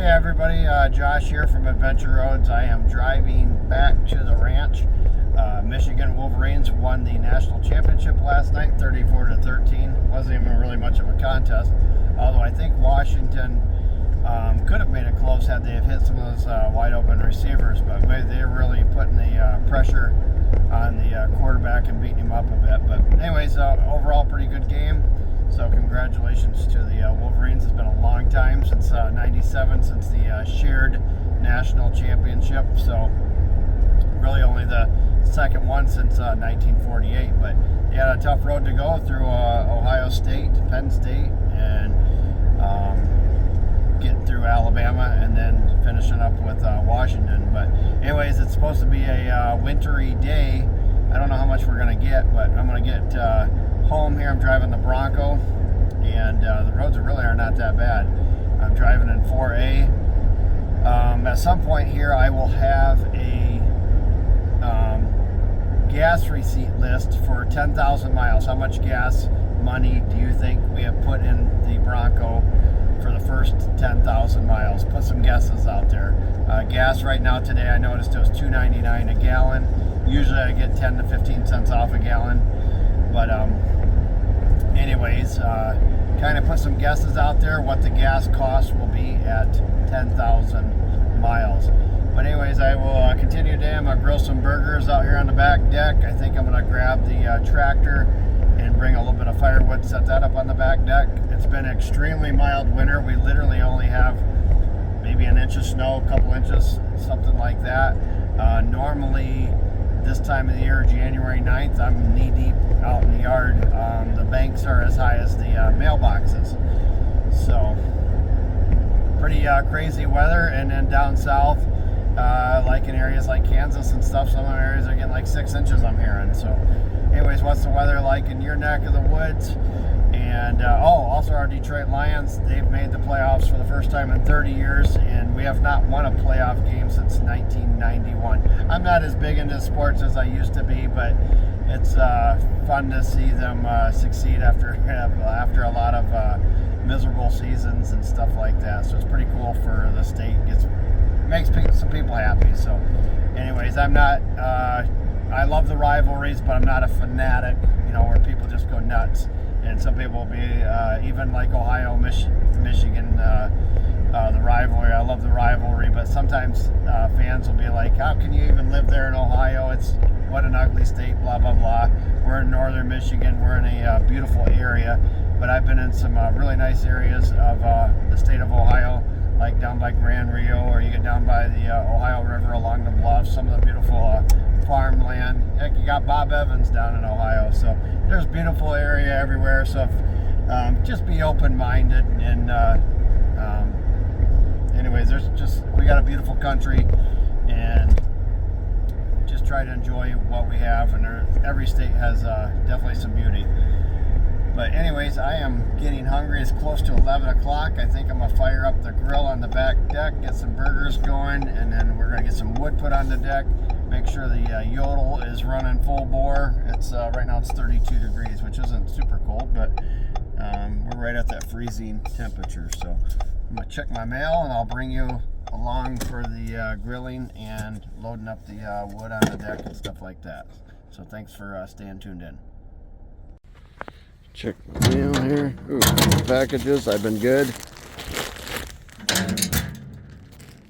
Hey everybody, Josh here from Adventure Roads. I am driving back to the ranch. Michigan Wolverines won the national championship last night, 34-13. Wasn't even really much of a contest, although I think Washington could have made it close had they have hit some of those wide open receivers, but they're really putting the pressure on the quarterback and beating him up a bit. But anyways, overall pretty good game. So congratulations to the Wolverines. It's been a long time since '97, since the shared national championship. So really only the second one since 1948. But they had a tough road to go through Ohio State, Penn State, and getting through Alabama, and then finishing up with Washington. But anyways, it's supposed to be a wintry day. I don't know how much we're going to get, but I'm going to get home here. I'm driving the Bronco, and the roads really are not that bad. I'm driving in 4A. At some point here, I will have a gas receipt list for 10,000 miles. How much gas money do you think we have put in the Bronco for the first 10,000 miles? Put some guesses out there. Gas right now today, I noticed it was $2.99 a gallon. Usually I get 10 to 15 cents off a gallon. But anyways, kind of put some guesses out there what the gas cost will be at 10,000 miles. But anyways, I will continue today. I'm going to grill some burgers out here on the back deck. I think I'm going to grab the tractor and bring a little bit of firewood, set that up on the back deck. It's been an extremely mild winter. We literally only have maybe an inch of snow, a couple inches, something like that. Normally, this time of the year, January 9th, I'm knee-deep out in the yard. The banks are as high as the mailboxes. So, pretty crazy weather. And then down south, like in areas like Kansas and stuff, some areas are getting like 6 inches, I'm hearing. So, anyways, what's the weather like in your neck of the woods? And also our Detroit Lions, they've made the playoffs for the first time in 30 years, and we have not won a playoff game since 1991. I'm not as big into sports as I used to be, but it's fun to see them succeed after a lot of miserable seasons and stuff like that. So it's pretty cool for the state. Makes some people happy. So anyways, I'm not I love the rivalries, but I'm not a fanatic, where people just go nuts. And some people will be, even like Ohio, Michigan, the rivalry. I love the rivalry, but sometimes fans will be like, how can you even live there in Ohio? It's what an ugly state, blah, blah, blah. We're in northern Michigan. We're in a beautiful area, but I've been in some really nice areas of the state of Ohio, like down by Grand Rio, or you get down by the Ohio River along the bluffs, some of the beautiful farmland. Heck, you got Bob Evans down in Ohio, so there's beautiful area everywhere. So just be open-minded, and anyways, we got a beautiful country, and just try to enjoy what we have. And every state has definitely some beauty. But anyways, I am getting hungry. It's close to 11 o'clock. I think I'm going to fire up the grill on the back deck, get some burgers going, and then we're going to get some wood put on the deck. Make sure the yodel is running full bore. It's right now it's 32 degrees, which isn't super cold, but we're right at that freezing temperature. So I'm going to check my mail, and I'll bring you along for the grilling and loading up the wood on the deck and stuff like that. So thanks for staying tuned in. Check my mail here. Ooh, packages. I've been good.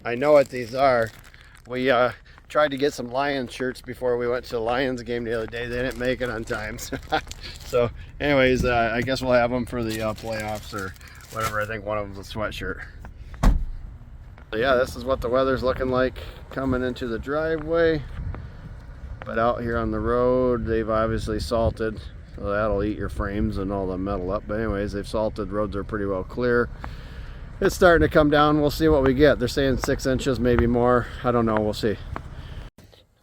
I know what these are. We tried to get some Lions shirts before we went to the Lions game the other day. They didn't make it on time. So anyways, I guess we'll have them for the playoffs or whatever. I think one of them's a sweatshirt. So yeah, this is what the weather's looking like coming into the driveway. But out here on the road, they've obviously salted. So that'll eat your frames and all the metal up. But anyways, they've salted. Roads are pretty well clear. It's starting to come down. We'll see what we get. They're saying 6 inches, maybe more. I don't know. We'll see.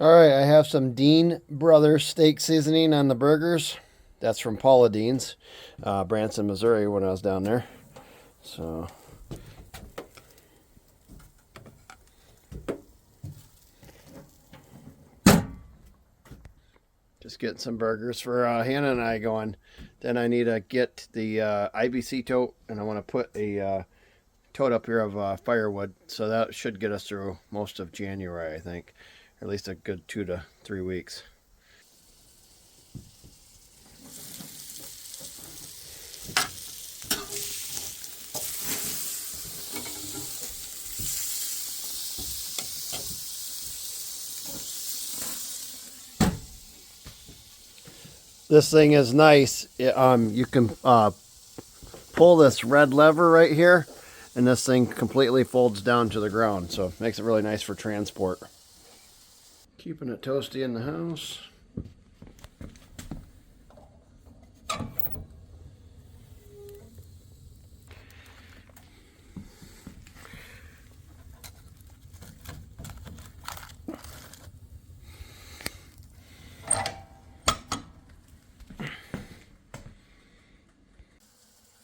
All right, I have some Dean Brothers steak seasoning on the burgers. That's from Paula Dean's, Branson, Missouri, when I was down there. So just getting some burgers for Hannah and I going. Then I need to get the IBC tote, and I want to put a tote up here of firewood, so that should get us through most of January, I think, or at least a good 2 to 3 weeks. This thing is nice. You can pull this red lever right here, and this thing completely folds down to the ground, so it makes it really nice for transport. Keeping it toasty in the house.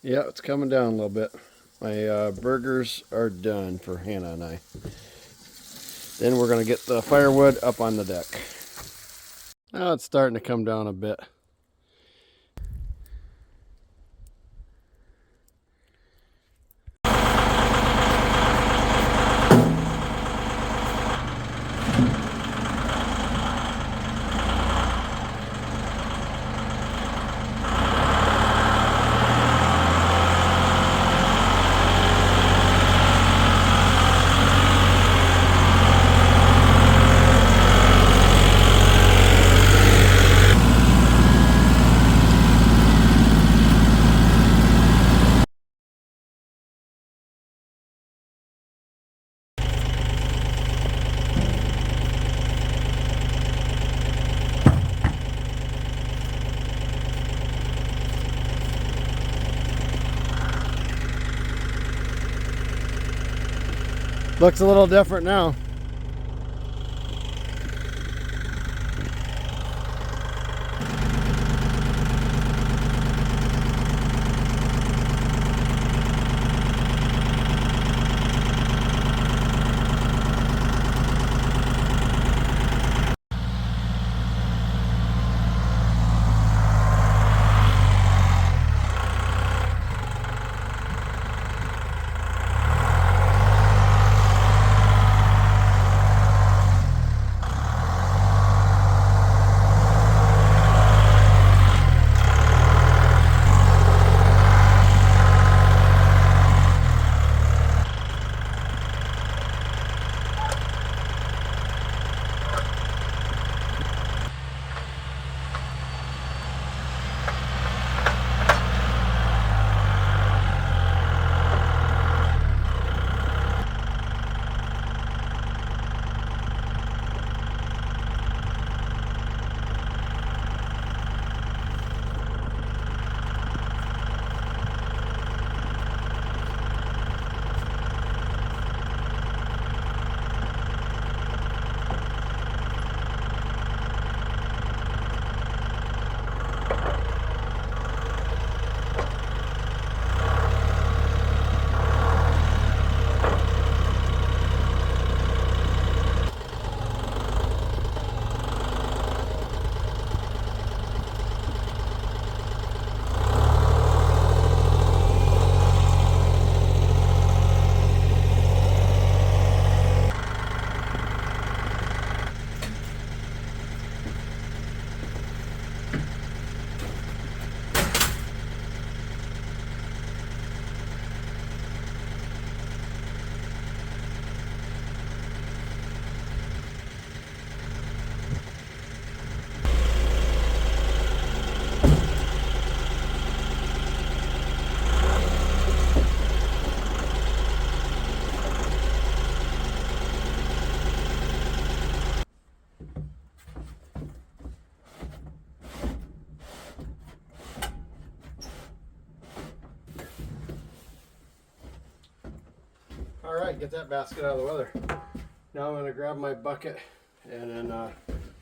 Yeah, it's coming down a little bit. My burgers are done for Hannah and I. Then we're going to get the firewood up on the deck. Now it's starting to come down a bit. Looks a little different now. All right, get that basket out of the weather. Now I'm going to grab my bucket and then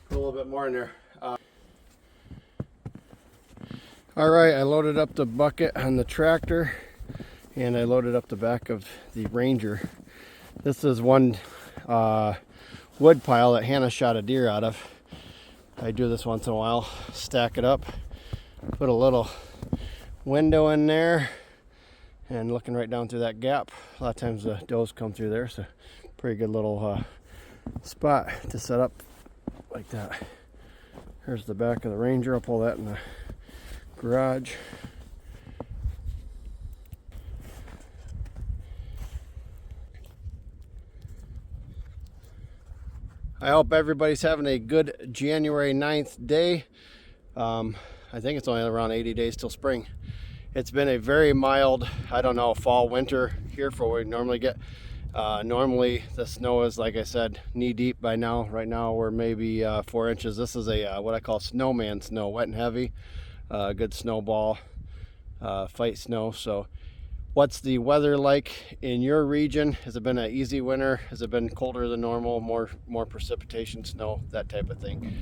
put a little bit more in there. All right, I loaded up the bucket on the tractor and I loaded up the back of the Ranger. This is one wood pile that Hannah shot a deer out of. I do this once in a while, stack it up, put a little window in there, and looking right down through that gap. A lot of times the does come through there, so pretty good little spot to set up like that. Here's the back of the Ranger. I'll pull that in the garage. I hope everybody's having a good January 9th day. I think it's only around 80 days till spring. It's been a very mild, I don't know, fall, winter here for what we normally get. Normally the snow is, like I said, knee deep by now. Right now we're maybe 4 inches. This is a what I call snowman snow, wet and heavy. Good snowball, fight snow. So what's the weather like in your region? Has it been an easy winter? Has it been colder than normal? More precipitation, snow, that type of thing.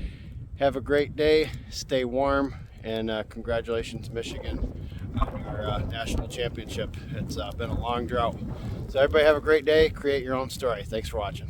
Have a great day, stay warm, and congratulations, Michigan, on our national championship. It's been a long drought. So everybody have a great day, create your own story. Thanks for watching.